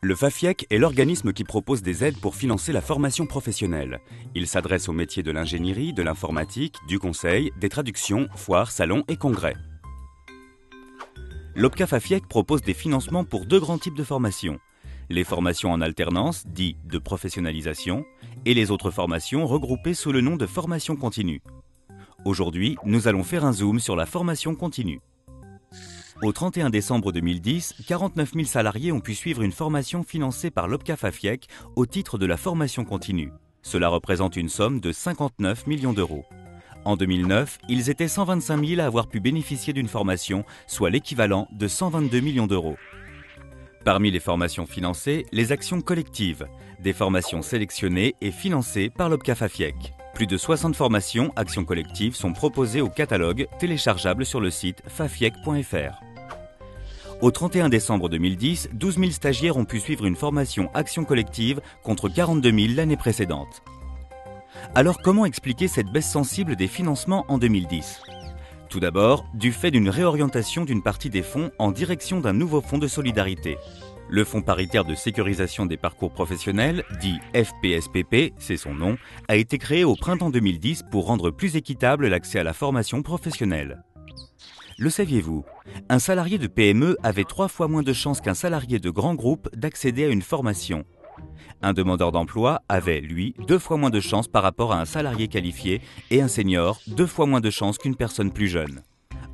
Le FAFIEC est l'organisme qui propose des aides pour financer la formation professionnelle. Il s'adresse aux métiers de l'ingénierie, de l'informatique, du conseil, des traductions, foires, salons et congrès. L'OPCA FAFIEC propose des financements pour deux grands types de formations. Les formations en alternance, dites de professionnalisation, et les autres formations regroupées sous le nom de formation continue. Aujourd'hui, nous allons faire un zoom sur la formation continue. Au 31 décembre 2010, 49 000 salariés ont pu suivre une formation financée par l'OPCA FAFIEC au titre de la formation continue. Cela représente une somme de 59 millions d'euros. En 2009, ils étaient 125 000 à avoir pu bénéficier d'une formation, soit l'équivalent de 122 millions d'euros. Parmi les formations financées, les actions collectives, des formations sélectionnées et financées par l'OPCA FAFIEC. Plus de 60 formations, actions collectives, sont proposées au catalogue téléchargeable sur le site fafiec.fr. Au 31 décembre 2010, 12 000 stagiaires ont pu suivre une formation action collective contre 42 000 l'année précédente. Alors comment expliquer cette baisse sensible des financements en 2010 ? Tout d'abord, du fait d'une réorientation d'une partie des fonds en direction d'un nouveau fonds de solidarité. Le Fonds paritaire de sécurisation des parcours professionnels, dit FPSPP, c'est son nom, a été créé au printemps 2010 pour rendre plus équitable l'accès à la formation professionnelle. Le saviez-vous ? Un salarié de PME avait 3 fois moins de chances qu'un salarié de grand groupe d'accéder à une formation. Un demandeur d'emploi avait, lui, 2 fois moins de chances par rapport à un salarié qualifié et un senior 2 fois moins de chances qu'une personne plus jeune.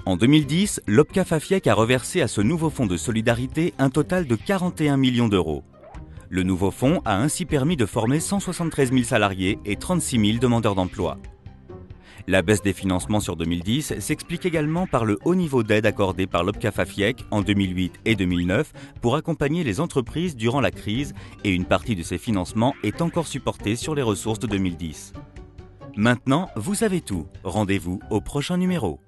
En 2010, l'OPCA FAFIEC a reversé à ce nouveau fonds de solidarité un total de 41 millions d'euros. Le nouveau fonds a ainsi permis de former 173 000 salariés et 36 000 demandeurs d'emploi. La baisse des financements sur 2010 s'explique également par le haut niveau d'aide accordé par l'OPCA FAFIEC en 2008 et 2009 pour accompagner les entreprises durant la crise, et une partie de ces financements est encore supportée sur les ressources de 2010. Maintenant, vous savez tout. Rendez-vous au prochain numéro.